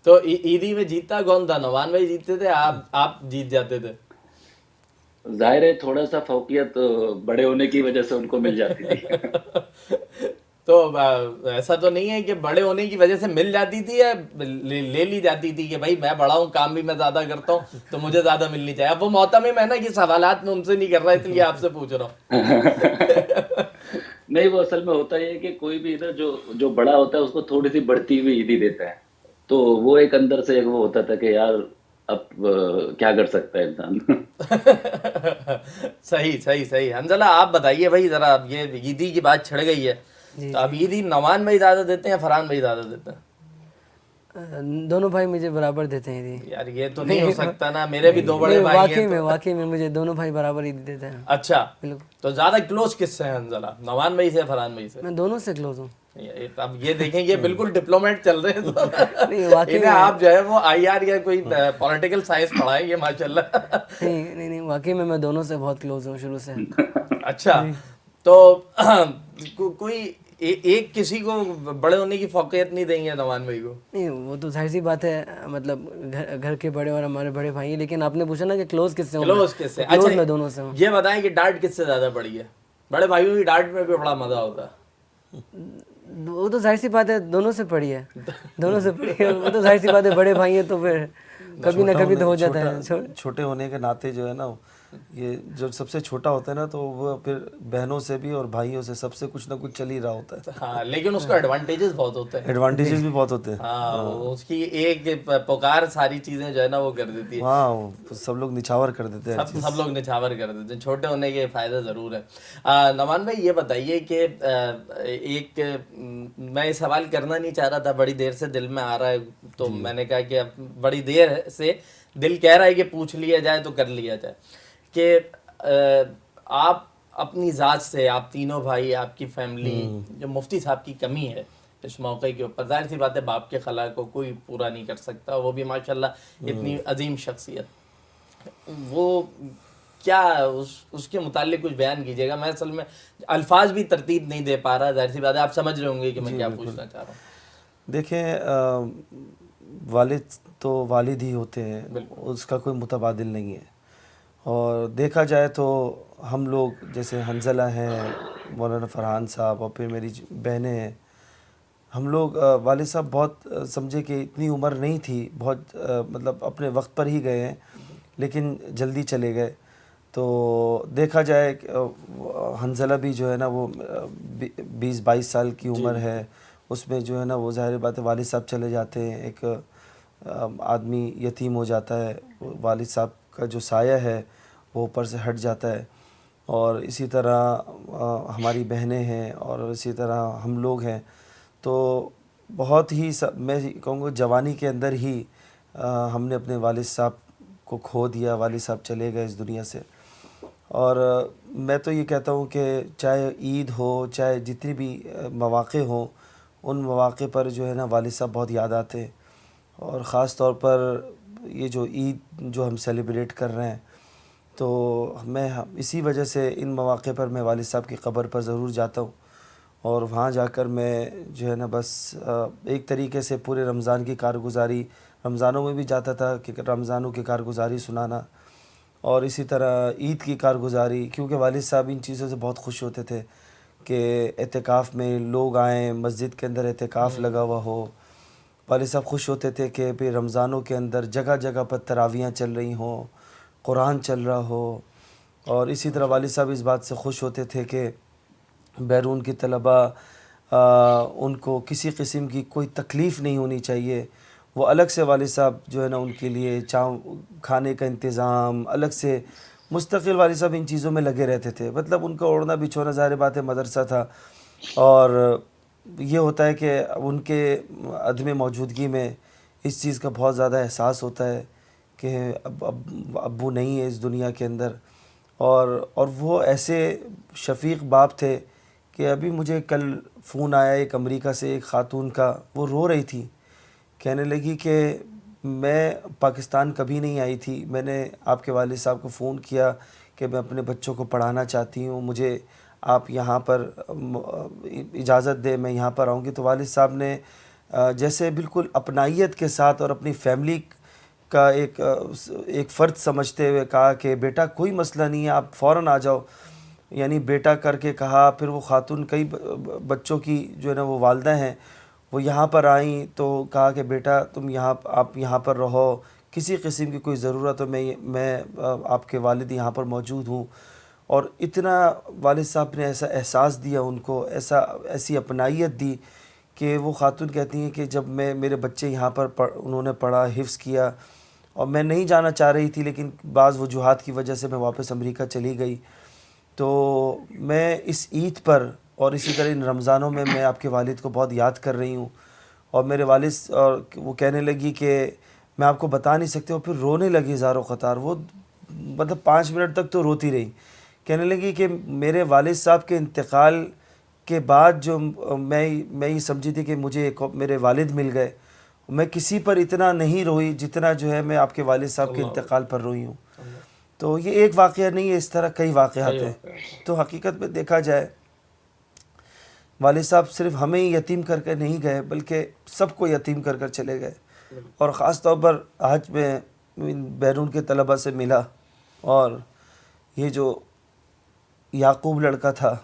تو عیدی میں جیتتا کون تھا, نعمان بھائی جیتتے تھے, آپ جیت جاتے تھے؟ ظاہر ہے تھوڑا سا فوقیت بڑے ہونے کی وجہ سے ان کو مل جاتی تھی. تو ایسا تو نہیں ہے کہ بڑے ہونے کی وجہ سے مل جاتی تھی یا لے لی جاتی تھی کہ بھائی میں بڑا ہوں, کام بھی میں زیادہ کرتا ہوں تو مجھے زیادہ ملنی چاہیے؟ اب وہ معتمم ہے نا کہ سوالات میں ان سے نہیں کر رہا, اس لیے آپ سے پوچھ رہا ہوں. نہیں, وہ اصل میں ہوتا ہے کہ کوئی بھی ادھر جو بڑا ہوتا ہے اس کو تھوڑی سی بڑھتی ہوئی عیدی دیتا ہے, تو وہ ایک اندر سے ایک وہ ہوتا تھا کہ یار اب کیا کر سکتا ہے انسان. صحیح. حنظلہ آپ بتائیے بھائی ذرا, اب یہ عیدی کی بات چھڑ گئی ہے, تو اب عیدی نعمان بھائی زیادہ دیتے ہیں, فرحان بھائی زیادہ دیتے ہیں؟ دونوں بھائی مجھے برابر دیتے ہیں عیدی. یار یہ تو نہیں ہو سکتا نا, میرے بھی 2 بڑے بھائی ہیں. واقعی میں مجھے دونوں بھائی برابر عیدی دیتے ہیں. اچھا, تو زیادہ کلوز کس سے ہیں حنظلہ, نعمان بھائی سے, فرحان بھائی سے؟ میں دونوں سے کلوز ہوں. اب یہ دیکھیں یہ بالکل ڈپلومیٹ چل رہے ہیں, تو انہیں آپ جو ہے وہ IR یا کوئی پولیٹیکل سائنس پڑھائیں گے ماشاءاللہ. نہیں, واقعی میں دونوں سے بہت کلوز ہوں شروع سے. اچھا, تو کوئی ایک کسی کو بڑے ہونے کی فوقیت نہیں دیں گے نعمان بھائی کو؟ نہیں, وہ تو ظاہر سی بات ہے, مطلب گھر کے بڑے اور ہمارے بڑے بھائی ہیں, لیکن آپ نے پوچھا نا کہ کلوز کس سے ہوں. کلوز کس سے؟ کلوز میں دونوں سے ہوں. یہ بتائیں کہ ڈانٹ کس سے زیادہ پڑی ہے؟ بڑے بھائیوں کی ڈانٹ میں بھی بڑا مزہ ہوتا ہے. وہ تو ظاہر سی بات ہے دونوں سے پڑھی ہے، دونوں سے پڑھی ہے، وہ تو ظاہر سی بات ہے بڑے بھائی ہیں تو پھر کبھی نہ کبھی تو ہو جاتا ہے. چھوٹے ہونے کے ناطے جو ہے نا یہ جو سب سے چھوٹا ہوتا ہے نا تو وہ پھر بہنوں سے بھی اور بھائیوں سے سب سے کچھ نہ کچھ چل ہی رہا ہوتا ہے. ہاں لیکن اس کا ایڈوانٹیجز بہت ہوتے ہیں. ایڈوانٹیجز بھی بہت ہوتے ہیں. ہاں اس کی ایک پکار ساری چیزیں جو ہے نا وہ کر دیتی ہے. ہاں سب لوگ نچھاور کر دیتے ہیں. سب لوگ نچھاور کر دیتے ہیں. چھوٹے ہونے کے فائدے ضرور ہیں. نعمان بھائی یہ بتائیے کہ ایک میں یہ سوال کرنا نہیں چاہ رہا تھا، بڑی دیر سے دل میں آ رہا ہے تو میں نے کہا کہ اب بڑی دیر سے دل کہہ رہا ہے کہ پوچھ لیا جائے تو کر لیا جائے کہ آپ اپنی ذات سے، آپ تینوں بھائی، آپ کی فیملی، جو مفتی صاحب کی کمی ہے اس موقع کے اوپر، ظاہر سی بات ہے باپ کے خلا کو کوئی پورا نہیں کر سکتا، وہ بھی ماشاءاللہ اتنی عظیم شخصیت، وہ کیا اس کے متعلق کچھ بیان کیجیے گا. میں اصل میں الفاظ بھی ترتیب نہیں دے پا رہا، ظاہر سی بات ہے آپ سمجھ رہے ہوں گے کہ میں کیا پوچھنا چاہ رہا ہوں. دیکھیں والد تو والد ہی ہوتے ہیں، اس کا کوئی متبادل نہیں ہے. اور دیکھا جائے تو ہم لوگ جیسے حنزلہ ہیں، مولانا فرحان صاحب، اور پھر میری بہنیں ہیں، ہم لوگ والد صاحب بہت سمجھے کہ اتنی عمر نہیں تھی، بہت مطلب اپنے وقت پر ہی گئے ہیں لیکن جلدی چلے گئے. تو دیکھا جائے حنزلہ بھی جو ہے نا وہ 20-22 سال کی عمر ہے، اس میں جو ہے نا وہ ظاہر بات ہے والد صاحب چلے جاتے ہیں، ایک آدمی یتیم ہو جاتا ہے، والد صاحب کا جو سایہ ہے وہ اوپر سے ہٹ جاتا ہے. اور اسی طرح ہماری بہنیں ہیں اور اسی طرح ہم لوگ ہیں. تو بہت ہی میں کہوں گا جوانی کے اندر ہی ہم نے اپنے والد صاحب کو کھو دیا، والد صاحب چلے گئے اس دنیا سے. اور میں تو یہ کہتا ہوں کہ چاہے عید ہو، چاہے جتنی بھی مواقع ہوں، ان مواقع پر جو ہے نا والد صاحب بہت یاد آتے ہیں. اور خاص طور پر یہ جو عید جو ہم سیلیبریٹ کر رہے ہیں تو میں اسی وجہ سے ان مواقع پر میں والد صاحب کی قبر پر ضرور جاتا ہوں. اور وہاں جا کر میں جو ہے نا بس ایک طریقے سے پورے رمضان کی کارگزاری، رمضانوں میں بھی جاتا تھا کہ رمضانوں کی کارگزاری سنانا، اور اسی طرح عید کی کارگزاری، کیونکہ والد صاحب ان چیزوں سے بہت خوش ہوتے تھے کہ اعتکاف میں لوگ آئیں، مسجد کے اندر اعتکاف لگا ہوا ہو. والد صاحب خوش ہوتے تھے کہ پھر رمضانوں کے اندر جگہ جگہ پر تراویحیں چل رہی ہوں، قرآن چل رہا ہو. اور اسی طرح والد صاحب اس بات سے خوش ہوتے تھے کہ بیرون کی طلبہ ان کو کسی قسم کی کوئی تکلیف نہیں ہونی چاہیے. وہ الگ سے والد صاحب جو ہے نا ان کے لیے کھانے کا انتظام الگ سے، مستقل والد صاحب ان چیزوں میں لگے رہتے تھے. مطلب ان کا اوڑھنا بچھونا ظاہر بات ہے مدرسہ تھا، اور یہ ہوتا ہے کہ ان کے عدم موجودگی میں اس چیز کا بہت زیادہ احساس ہوتا ہے کہ ابو نہیں ہے اس دنیا کے اندر. اور وہ ایسے شفیق باپ تھے کہ ابھی مجھے کل فون آیا ایک امریکہ سے ایک خاتون کا، وہ رو رہی تھی، کہنے لگی کہ میں پاکستان کبھی نہیں آئی تھی، میں نے آپ کے والد صاحب کو فون کیا کہ میں اپنے بچوں کو پڑھانا چاہتی ہوں، مجھے آپ یہاں پر اجازت دے میں یہاں پر آؤں گی. تو والد صاحب نے جیسے بالکل اپنائیت کے ساتھ اور اپنی فیملی کا ایک فرد سمجھتے ہوئے کہا کہ بیٹا کوئی مسئلہ نہیں ہے، آپ فوراً آ جاؤ. یعنی بیٹا کر کے کہا. پھر وہ خاتون کئی بچوں کی جو ہے نا وہ والدہ ہیں، وہ یہاں پر آئیں تو کہا کہ بیٹا آپ یہاں پر رہو، کسی قسم کی کوئی ضرورت ہو میں آپ کے والد یہاں پر موجود ہوں. اور اتنا والد صاحب نے ایسا احساس دیا ان کو، ایسی اپنائیت دی کہ وہ خاتون کہتی ہیں کہ جب میرے بچے یہاں پر انہوں نے پڑھا، حفظ کیا، اور میں نہیں جانا چاہ رہی تھی لیکن بعض وجوہات کی وجہ سے میں واپس امریکہ چلی گئی. تو میں اس عید پر اور اسی طرح ان رمضانوں میں آپ کے والد کو بہت یاد کر رہی ہوں. اور میرے والد وہ کہنے لگی کہ میں آپ کو بتا نہیں سکتے. اور پھر رونے لگی زار و قطار. وہ مطلب 5 منٹ تک تو روتی رہی. کہنے لگی کہ میرے والد صاحب کے انتقال کے بعد جو میں یہ سمجھی تھی کہ مجھے میرے والد مل گئے، میں کسی پر اتنا نہیں روئی جتنا جو ہے میں آپ کے والد صاحب کے انتقال پر روئی ہوں. تو یہ ایک واقعہ نہیں ہے، اس طرح کئی واقعات ہیں. تو حقیقت میں دیکھا جائے والد صاحب صرف ہمیں ہی یتیم کر کے نہیں گئے بلکہ سب کو یتیم کر کر چلے گئے. اور خاص طور پر آج میں بیرون کے طلبہ سے ملا، اور یہ جو یعقوب لڑکا تھا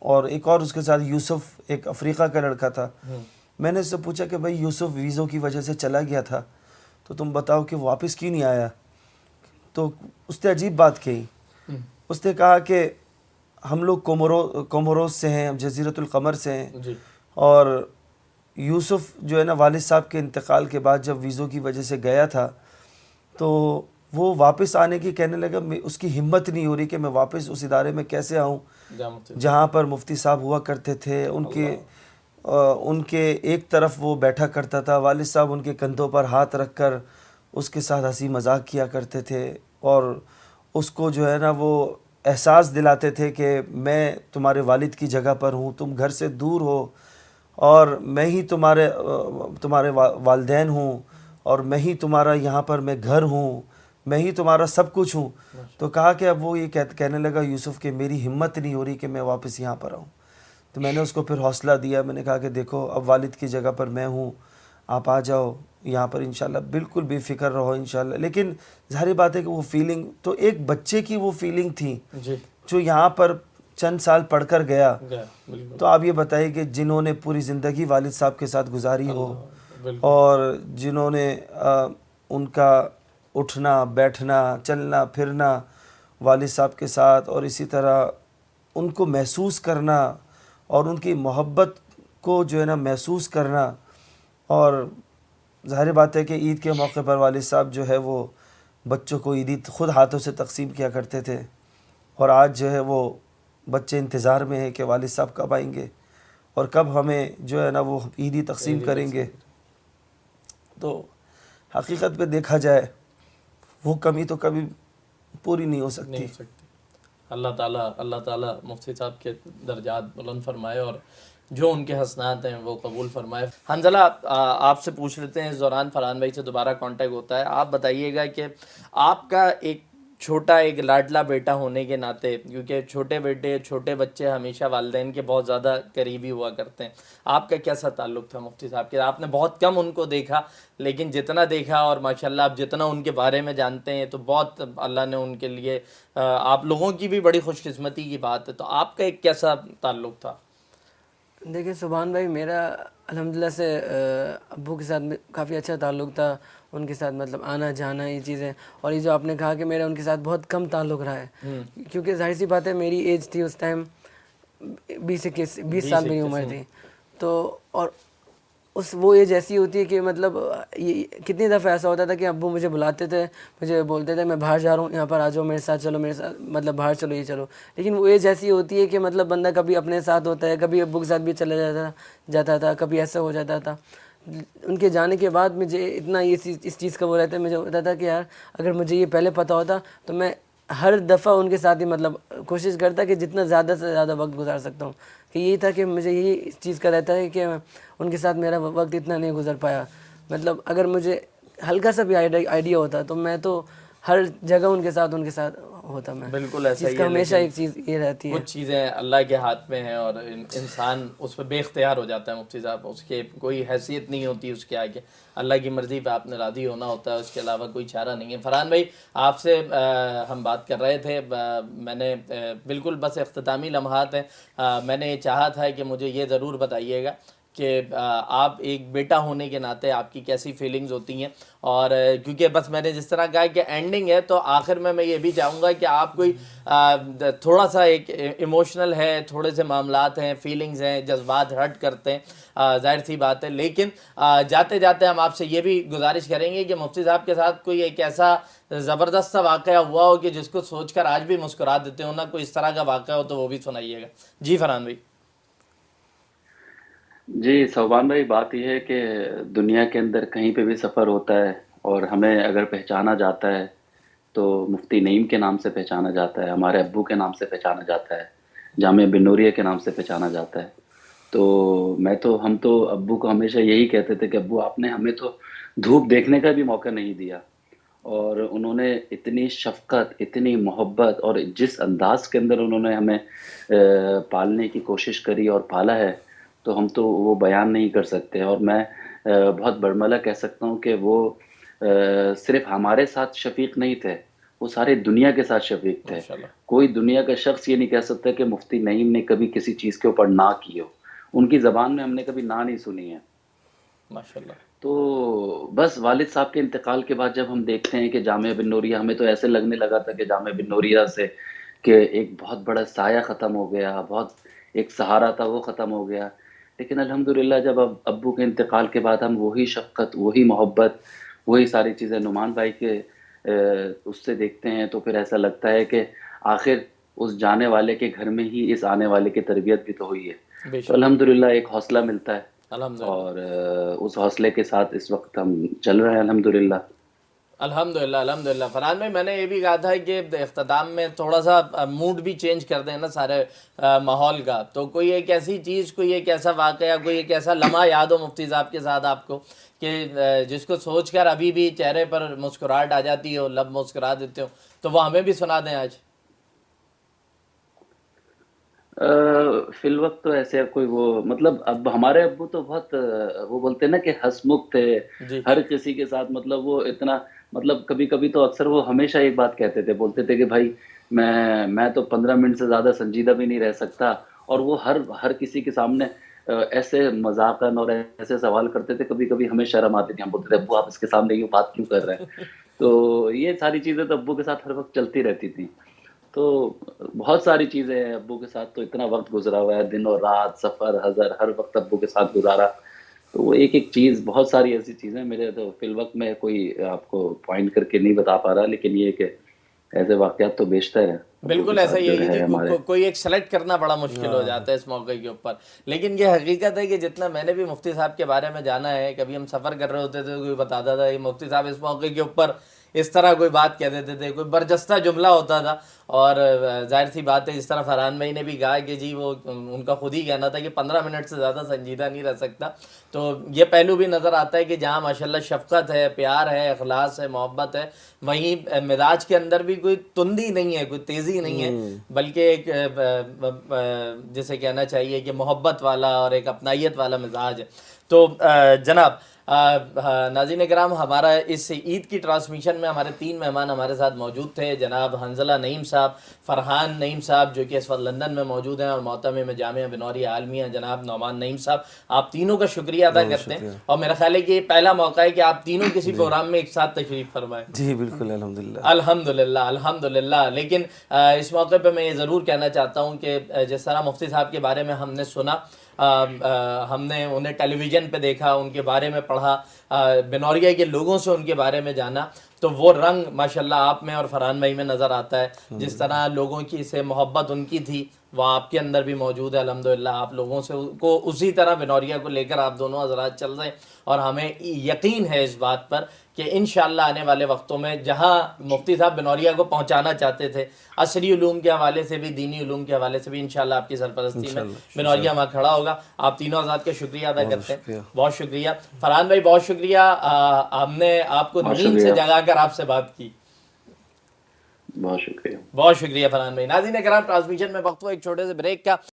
اور ایک اور اس کے ساتھ یوسف ایک افریقہ کا لڑکا تھا. میں نے اس سے پوچھا کہ بھائی یوسف ویزوں کی وجہ سے چلا گیا تھا تو تم بتاؤ کہ واپس کیوں نہیں آیا؟ تو اس نے عجیب بات کہی. اس نے کہا کہ ہم لوگ کوموروس سے ہیں, جزیرۃ القمر سے ہیں, اور یوسف جو ہے نا والد صاحب کے انتقال کے بعد جب ویزوں کی وجہ سے گیا تھا تو وہ واپس آنے کی کہنے لگا, اس کی ہمت نہیں ہو رہی کہ میں واپس اس ادارے میں کیسے آؤں جہاں پر مفتی صاحب ہوا کرتے تھے. ان کے ایک طرف وہ بیٹھا کرتا تھا, والد صاحب ان کے کندھوں پر ہاتھ رکھ کر اس کے ساتھ ہنسی مذاق کیا کرتے تھے, اور اس کو جو ہے نا وہ احساس دلاتے تھے کہ میں تمہارے والد کی جگہ پر ہوں, تم گھر سے دور ہو اور میں ہی تمہارے والدین ہوں, اور میں ہی تمہارا یہاں پر میں گھر ہوں, میں ہی تمہارا سب کچھ ہوں. تو کہا کہ اب وہ یہ کہنے لگا یوسف کہ میری ہمت نہیں ہو رہی کہ میں واپس یہاں پر آؤں. تو میں نے اس کو پھر حوصلہ دیا, میں نے کہا کہ دیکھو اب والد کی جگہ پر میں ہوں, آپ آ جاؤ یہاں پر انشاءاللہ, بالکل بے فکر رہو انشاءاللہ. لیکن ظاہر بات ہے کہ وہ فیلنگ تو ایک بچے کی وہ فیلنگ تھی جو یہاں پر چند سال پڑھ کر گیا. تو آپ یہ بتائیے کہ جنہوں نے پوری زندگی والد صاحب کے ساتھ گزاری ہو, اور جنہوں نے ان کا اٹھنا بیٹھنا چلنا پھرنا والد صاحب کے ساتھ, اور اسی طرح ان کو محسوس کرنا اور ان کی محبت کو جو ہے نا محسوس کرنا. اور ظاہر بات ہے کہ عید کے موقع پر والد صاحب جو ہے وہ بچوں کو عیدی خود ہاتھوں سے تقسیم کیا کرتے تھے, اور آج جو ہے وہ بچے انتظار میں ہیں کہ والد صاحب کب آئیں گے اور کب ہمیں جو ہے نا وہ عیدی تقسیم کریں گے. تو حقیقت پہ دیکھا جائے وہ کمی تو کبھی پوری نہیں ہو سکتی. اللہ تعالیٰ مفتی صاحب کے درجات بلند فرمائے اور جو ان کے حسنات ہیں وہ قبول فرمائے. حنزلہ آپ سے پوچھ لیتے ہیں, اس دوران فرحان بھائی سے دوبارہ کانٹیکٹ ہوتا ہے, آپ بتائیے گا کہ آپ کا ایک چھوٹا ایک لاڈلا بیٹا ہونے کے ناطے, کیونکہ چھوٹے بچے ہمیشہ والدین کے بہت زیادہ قریبی ہوا کرتے ہیں, آپ کا کیسا تعلق تھا مفتی صاحب کے؟ آپ نے بہت کم ان کو دیکھا, لیکن جتنا دیکھا اور ماشاءاللہ آپ جتنا ان کے بارے میں جانتے ہیں تو بہت اللہ نے ان کے لیے, آپ لوگوں کی بھی بڑی خوش قسمتی کی بات ہے. تو آپ کا ایک کیسا تعلق تھا؟ دیکھیں سبحان بھائی, میرا الحمدللہ سے ابو کے ساتھ کافی اچھا تعلق تھا, ان کے ساتھ مطلب آنا جانا یہ چیزیں. اور یہ جو آپ نے کہا کہ میرا ان کے ساتھ بہت کم تعلق رہا ہے, کیونکہ ظاہر سی بات ہے میری ایج تھی اس ٹائم 20 سال میری عمر تھی. تو اور وہ ایج ایسی ہوتی ہے کہ مطلب یہ کتنی دفعہ ایسا ہوتا تھا کہ ابو مجھے بلاتے تھے, مجھے بولتے تھے میں باہر جا رہا ہوں, یہاں پر آ جاؤ میرے ساتھ, چلو میرے ساتھ, مطلب باہر چلو یہ چلو. لیکن وہ ایج ایسی ہوتی ہے کہ مطلب بندہ کبھی اپنے ساتھ ہوتا ہے, کبھی ابو کے ساتھ بھی چلا جاتا تھا, کبھی ایسا ہو جاتا تھا. ان کے جانے کے بعد مجھے اتنا اس چیز کا وہ رہتا ہے, مجھے ہوتا تھا کہ یار اگر مجھے یہ پہلے پتہ ہوتا تو میں ہر دفعہ ان کے ساتھ ہی مطلب کوشش کرتا کہ جتنا زیادہ سے زیادہ وقت گزار سکتا ہوں. کہ یہی تھا کہ مجھے یہی اس چیز کا رہتا ہے کہ ان کے ساتھ میرا وقت اتنا نہیں گزر پایا. مطلب اگر مجھے ہلکا سا بھی آئیڈیا ہوتا تو میں تو ہر جگہ ان کے ساتھ ہوتا. میں بالکل ایسا ہی ہے, ہمیشہ ایک چیز یہ رہتی ہے, کچھ چیزیں اللہ کے ہاتھ میں ہیں اور انسان اس پہ بے اختیار ہو جاتا ہے مفتی صاحب, اس کے کوئی حیثیت نہیں ہوتی اس کے آگے, اللہ کی مرضی پہ آپ نے راضی ہونا ہوتا ہے, اس کے علاوہ کوئی چارہ نہیں ہے. فرحان بھائی آپ سے ہم بات کر رہے تھے, میں نے بالکل بس اختتامی لمحات ہیں, میں نے یہ چاہا تھا کہ مجھے یہ ضرور بتائیے گا کہ آپ ایک بیٹا ہونے کے ناطے آپ کی کیسی فیلنگز ہوتی ہیں, اور کیونکہ بس میں نے جس طرح کہا کہ اینڈنگ ہے تو آخر میں یہ بھی چاہوں گا کہ آپ کوئی تھوڑا سا ایک ایموشنل ہے, تھوڑے سے معاملات ہیں, فیلنگز ہیں, جذبات ہرٹ کرتے ہیں, ظاہر سی بات ہے, لیکن جاتے جاتے ہم آپ سے یہ بھی گزارش کریں گے کہ مفتی صاحب کے ساتھ کوئی ایک ایسا زبردست سا واقعہ ہوا ہو کہ جس کو سوچ کر آج بھی مسکرا دیتے ہو نا, کوئی اس طرح کا واقعہ ہو تو وہ بھی سنائیے گا. جی فرحان بھائی. جی صوبان بھائی, بات یہ ہے کہ دنیا کے اندر کہیں پہ بھی سفر ہوتا ہے اور ہمیں اگر پہچانا جاتا ہے تو مفتی نعیم کے نام سے پہچانا جاتا ہے, ہمارے ابو کے نام سے پہچانا جاتا ہے, جامعہ بن نوریہ کے نام سے پہچانا جاتا ہے. تو ہم تو ابو کو ہمیشہ یہی کہتے تھے کہ ابو آپ نے ہمیں تو دھوپ دیکھنے کا بھی موقع نہیں دیا, اور انہوں نے اتنی شفقت, اتنی محبت اور جس انداز کے اندر انہوں نے ہمیں پالنے کی کوشش کری اور پالا ہے تو ہم تو وہ بیان نہیں کر سکتے. اور میں بہت برملا کہہ سکتا ہوں کہ وہ صرف ہمارے ساتھ شفیق نہیں تھے, وہ سارے دنیا کے ساتھ شفیق تھے. ماشاءاللہ. کوئی دنیا کا شخص یہ نہیں کہہ سکتا کہ مفتی نعیم نے کبھی کسی چیز کے اوپر نہ کی ہو. ان کی زبان میں ہم نے کبھی نہ نہیں سنی ہے. ماشاءاللہ. تو بس والد صاحب کے انتقال کے بعد جب ہم دیکھتے ہیں کہ جامعہ بن نوریہ، ہمیں تو ایسے لگنے لگا تھا کہ جامعہ بن نوریہ سے کہ ایک بہت بڑا سایہ ختم ہو گیا، بہت ایک سہارا تھا وہ ختم ہو گیا. لیکن الحمدللہ جب اب ابو کے انتقال کے بعد ہم وہی شفقت، وہی محبت، وہی ساری چیزیں نعمان بھائی کے اس سے دیکھتے ہیں تو پھر ایسا لگتا ہے کہ آخر اس جانے والے کے گھر میں ہی اس آنے والے کی تربیت بھی تو ہوئی ہے. بے تو شک. الحمدللہ ایک حوصلہ ملتا ہے الحمدللہ. اور اس حوصلے کے ساتھ اس وقت ہم چل رہے ہیں الحمدللہ. الحمدللہ. الحمدللہ. فرحان بھائی میں نے یہ بھی کہا تھا کہ اختتام میں تھوڑا سا موڈ بھی چینج کر دیں نا سارے ماحول کا. تو کوئی ایک ایسی چیز، کوئی ایک ایسا واقعہ، کوئی ایک ایسا لمحہ یاد ہو مفتی صاحب کے ساتھ آپ کو کہ جس کو سوچ کر ابھی بھی چہرے پر مسکراہٹ آ جاتی ہو، لب مسکرا دیتے ہو، تو وہ ہمیں بھی سنا دیں آج. فی الوقت تو ایسے کوئی وہ مطلب اب ہمارے ابو تو بہت وہ بولتے ہیں نا کہ ہنسمکھ تھے جی. ہر کسی کے ساتھ. مطلب وہ اتنا مطلب کبھی کبھی تو اکثر وہ ہمیشہ ایک بات کہتے تھے، بولتے تھے کہ بھائی میں تو 15 منٹ سے زیادہ سنجیدہ بھی نہیں رہ سکتا. اور وہ ہر کسی کے سامنے ایسے مذاقاً اور ایسے سوال کرتے تھے، کبھی کبھی ہمیں شرم آتی تھی. ہم بولتے تھے ابو آپ اس کے سامنے یہ بات کیوں کر رہے ہیں. تو یہ ساری چیزیں تو ابو کے ساتھ ہر وقت چلتی رہتی تھیں. تو بہت ساری چیزیں ہیں ابو کے ساتھ، تو اتنا وقت گزرا ہوا ہے، دن اور رات، سفر، حضر، ہر وقت ابو کے ساتھ گزارا. تو وہ ایک ایک چیز، بہت ساری ایسی چیزیں میرے تو فی الوقت میں کوئی آپ کو پوائنٹ کر کے نہیں بتا پا رہا، لیکن یہ کہ ایسے واقعات تو بیشتر ہیں. بالکل ایسا ہی ہے جی. ہمارے کوئی ایک سلیکٹ کرنا بڑا مشکل ہو جاتا ہے اس موقع کے اوپر. لیکن یہ حقیقت ہے کہ جتنا میں نے بھی مفتی صاحب کے بارے میں جانا ہے، کبھی ہم سفر کر رہے ہوتے تھے کوئی بتاتا تھا یہ مفتی صاحب اس موقع کے اوپر اس طرح کوئی بات کہہ دیتے تھے، کوئی برجستہ جملہ ہوتا تھا. اور ظاہر سی بات ہے جس طرح فرحان بھائی نے بھی کہا کہ جی وہ ان کا خود ہی کہنا تھا کہ 15 منٹ سے زیادہ سنجیدہ نہیں رہ سکتا. تو یہ پہلو بھی نظر آتا ہے کہ جہاں ماشاءاللہ شفقت ہے، پیار ہے، اخلاص ہے، محبت ہے، وہیں مزاج کے اندر بھی کوئی تندی نہیں ہے، کوئی تیزی نہیں ہے، بلکہ ایک جسے کہنا چاہیے کہ محبت والا اور ایک اپنائیت والا مزاج ہے. تو جناب ناظرین کرام، ہمارا اس عید کی ٹرانسمیشن میں ہمارے 3 مہمان ہمارے ساتھ موجود تھے. جناب حنظلہ نعیم صاحب، فرحان نعیم صاحب جو کہ اس وقت لندن میں موجود ہیں، اور معتمم جامعہ بنوریہ عالمیہ جناب نعمان نعیم صاحب. آپ تینوں کا شکریہ ادا کرتے ہیں، اور میرا خیال ہے کہ یہ پہلا موقع ہے کہ آپ تینوں کسی پروگرام میں ایک ساتھ تشریف فرمائیں. جی بالکل الحمدللہ. الحمدللہ. الحمدللہ. لیکن اس موقع پہ میں یہ ضرور کہنا چاہتا ہوں کہ جس طرح مفتی صاحب کے بارے میں ہم نے سنا، ہم نے انہیں ٹیلی ویژن پہ دیکھا، ان کے بارے میں پڑھا، بنوریہ کے لوگوں سے ان کے بارے میں جانا، تو وہ رنگ ماشاءاللہ آپ میں اور فرحان بھائی میں نظر آتا ہے. جس طرح لوگوں کی سے محبت ان کی تھی وہ آپ کے اندر بھی موجود ہے الحمدللہ. آپ لوگوں سے کو اسی طرح بنوریہ کو لے کر آپ دونوں حضرات چل رہے ہیں، اور ہمیں یقین ہے اس بات پر کہ انشاءاللہ آنے والے وقتوں میں جہاں مفتی صاحب بنوریہ کو پہنچانا چاہتے تھے، عصری علوم کے حوالے سے بھی، دینی علوم کے حوالے سے بھی، انشاءاللہ آپ کی سرپرستی میں بنوریہ وہاں کھڑا ہوگا. آپ تینوں حضرات کا شکریہ ادا کرتے ہیں. بہت شکریہ. فرحان بھائی بہت شکریہ، ہم نے آپ کو نیند سے جگا کر آپ سے بات کی. بہت شکریہ. بہت شکریہ فرحان بھائی. ناظرین کرام، ٹرانسمیشن میں وقت ہوا ایک چھوٹے سے بریک کا.